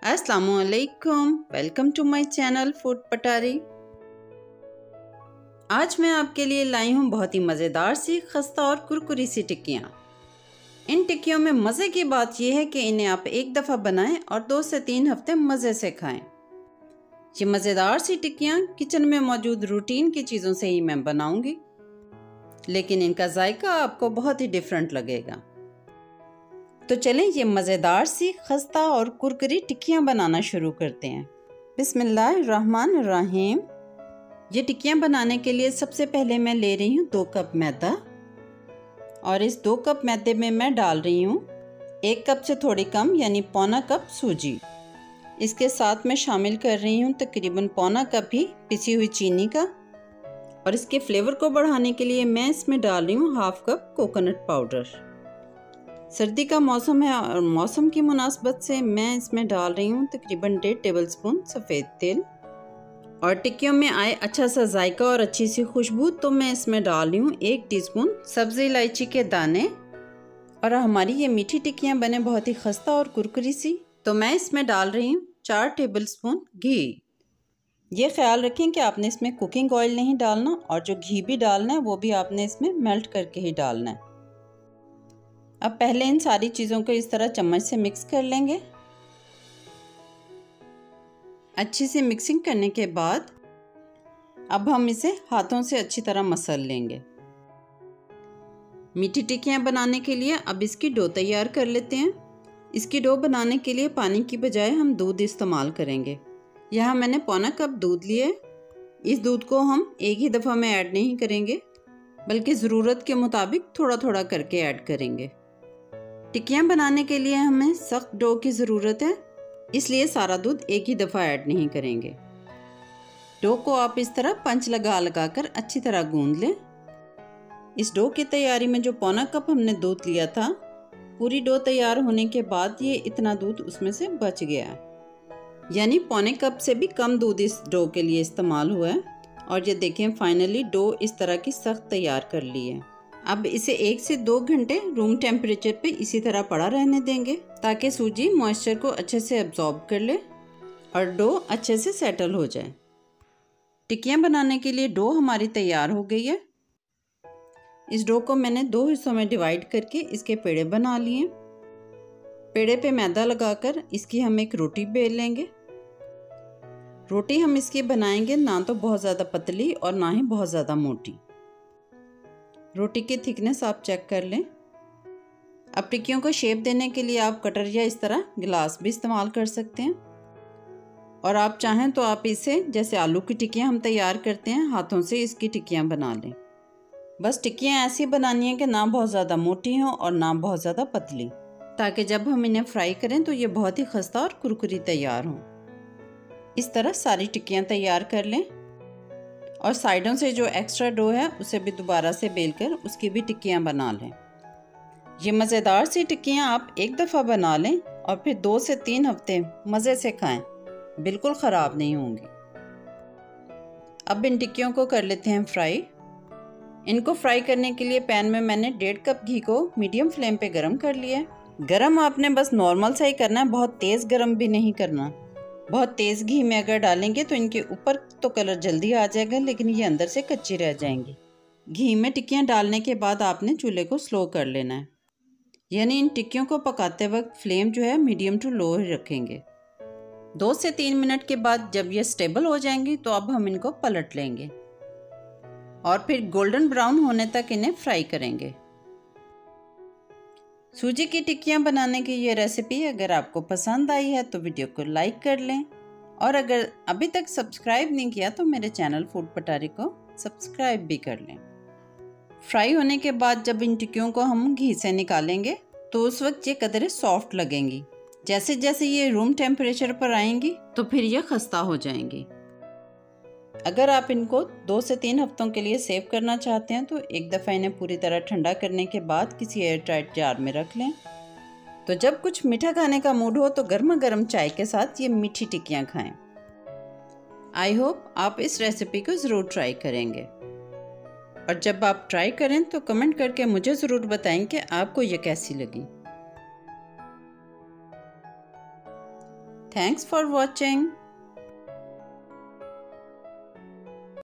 अस्सलामुअलैकुम, welcome to my channel Food Patari. आज मैं आपके लिए लाई हूँ बहुत ही मज़ेदार सी खस्ता और कुरकुरी सी टिक्कियाँ। इन टिक्कियों में मज़े की बात यह है कि इन्हें आप एक दफ़ा बनाएं और 2 से 3 हफ्ते मज़े से खाएं। ये मज़ेदार सी टिक्कियाँ किचन में मौजूद रूटीन की चीज़ों से ही मैं बनाऊंगी, लेकिन इनका जायका आपको बहुत ही डिफरेंट लगेगा। तो चलें ये मज़ेदार सी खस्ता और कुरकुरी टिक्कियाँ बनाना शुरू करते हैं। बिस्मिल्लाहिर्रहमानिर्रहीम। ये टिक्कियाँ बनाने के लिए सबसे पहले मैं ले रही हूँ 2 कप मैदा, और इस 2 कप मैदे में मैं डाल रही हूँ 1 कप से थोड़ी कम यानी पौना कप सूजी। इसके साथ मैं शामिल कर रही हूँ तकरीबन पौना कप ही पिसी हुई चीनी का, और इसके फ्लेवर को बढ़ाने के लिए मैं इसमें डाल रही हूँ हाफ कप कोकोनट पाउडर। सर्दी का मौसम है और मौसम की मुनासबत से मैं इसमें डाल रही हूँ तकरीबन 1.5 टेबलस्पून सफ़ेद तेल। और टिक्कियों में आए अच्छा सा जायका और अच्छी सी खुशबू तो मैं इसमें डाल रही हूँ 1 टीस्पून सब्ज़ी इलायची के दाने। और हमारी ये मीठी टिक्कियाँ बने बहुत ही खस्ता और कुरकुरी सी, तो मैं इसमें डाल रही हूँ 4 टेबलस्पून घी। ये ख्याल रखें कि आपने इसमें कुकिंग ऑयल नहीं डालना, और जो घी भी डालना है वो भी आपने इसमें मेल्ट करके ही डालना है। अब पहले इन सारी चीज़ों को इस तरह चम्मच से मिक्स कर लेंगे। अच्छी से मिक्सिंग करने के बाद अब हम इसे हाथों से अच्छी तरह मसल लेंगे। मीठी टिक्कियाँ बनाने के लिए अब इसकी डो तैयार कर लेते हैं। इसकी डो बनाने के लिए पानी की बजाय हम दूध इस्तेमाल करेंगे। यहाँ मैंने पौना कप दूध लिया है। इस दूध को हम एक ही दफ़ा में ऐड नहीं करेंगे, बल्कि ज़रूरत के मुताबिक थोड़ा थोड़ा करके ऐड करेंगे। टिक्कियाँ बनाने के लिए हमें सख्त डो की ज़रूरत है, इसलिए सारा दूध एक ही दफ़ा ऐड नहीं करेंगे। डो को आप इस तरह पंच लगा कर अच्छी तरह गूंद लें। इस डो की तैयारी में जो पौना कप हमने दूध लिया था, पूरी डो तैयार होने के बाद ये इतना दूध उसमें से बच गया है, यानी पौने कप से भी कम दूध इस डो के लिए इस्तेमाल हुआ है। और ये देखें फाइनली डो इस तरह की सख्त तैयार कर ली है। अब इसे 1 से 2 घंटे रूम टेम्परेचर पे इसी तरह पड़ा रहने देंगे, ताकि सूजी मॉइस्चर को अच्छे से अब्जॉर्ब कर ले और डो अच्छे से सेटल हो जाए। टिक्कियाँ बनाने के लिए डो हमारी तैयार हो गई है। इस डो को मैंने 2 हिस्सों में डिवाइड करके इसके पेड़े बना लिए। पेड़े पे मैदा लगाकर इसकी हम एक रोटी बेल लेंगे। रोटी हम इसकी बनाएंगे ना तो बहुत ज़्यादा पतली और ना ही बहुत ज़्यादा मोटी। रोटी की थिकनेस आप चेक कर लें। अब टिक्कियों को शेप देने के लिए आप कटर या इस तरह गिलास भी इस्तेमाल कर सकते हैं, और आप चाहें तो आप इसे जैसे आलू की टिक्कियाँ हम तैयार करते हैं हाथों से इसकी टिक्कियाँ बना लें। बस टिक्कियाँ ऐसी बनानी है कि ना बहुत ज़्यादा मोटी हों और ना बहुत ज़्यादा पतली, ताकि जब हम इन्हें फ्राई करें तो ये बहुत ही खस्ता और कुरकुरी तैयार हों। इस तरह सारी टिक्कियाँ तैयार कर लें, और साइडों से जो एक्स्ट्रा डो है उसे भी दोबारा से बेलकर उसकी भी टिक्कियाँ बना लें। ये मज़ेदार सी टिक्कियाँ आप एक दफ़ा बना लें और फिर 2 से 3 हफ्ते मज़े से खाएं, बिल्कुल ख़राब नहीं होंगी। अब इन टिक्कियों को कर लेते हैं फ्राई। इनको फ्राई करने के लिए पैन में मैंने 1.5 कप घी को मीडियम फ्लेम पे गरम कर लिया है। गरम आपने बस नॉर्मल सा ही करना है, बहुत तेज़ गरम भी नहीं करना। बहुत तेज़ घी में अगर डालेंगे तो इनके ऊपर तो कलर जल्दी आ जाएगा, लेकिन ये अंदर से कच्ची रह जाएंगी। घी में टिक्कियाँ डालने के बाद आपने चूल्हे को स्लो कर लेना है, यानी इन टिक्कियों को पकाते वक्त फ्लेम जो है मीडियम टू लो ही रखेंगे। 2 से 3 मिनट के बाद जब ये स्टेबल हो जाएंगी तो अब हम इनको पलट लेंगे और फिर गोल्डन ब्राउन होने तक इन्हें फ्राई करेंगे। सूजी की टिक्कियाँ बनाने की ये रेसिपी अगर आपको पसंद आई है तो वीडियो को लाइक कर लें, और अगर अभी तक सब्सक्राइब नहीं किया तो मेरे चैनल फूड पटारी को सब्सक्राइब भी कर लें। फ्राई होने के बाद जब इन टिक्कियों को हम घी से निकालेंगे तो उस वक्त ये कदरे सॉफ्ट लगेंगी। जैसे जैसे ये रूम टेम्परेचर पर आएंगी तो फिर ये खस्ता हो जाएंगी। अगर आप इनको 2 से 3 हफ्तों के लिए सेव करना चाहते हैं तो एक दफ़ा इन्हें पूरी तरह ठंडा करने के बाद किसी एयर टाइट जार में रख लें। तो जब कुछ मीठा खाने का मूड हो तो गर्मा गर्म चाय के साथ ये मीठी टिक्कियाँ खाएं। आई होप आप इस रेसिपी को ज़रूर ट्राई करेंगे, और जब आप ट्राई करें तो कमेंट करके मुझे ज़रूर बताएं कि आपको ये कैसी लगी। Thanks for watching.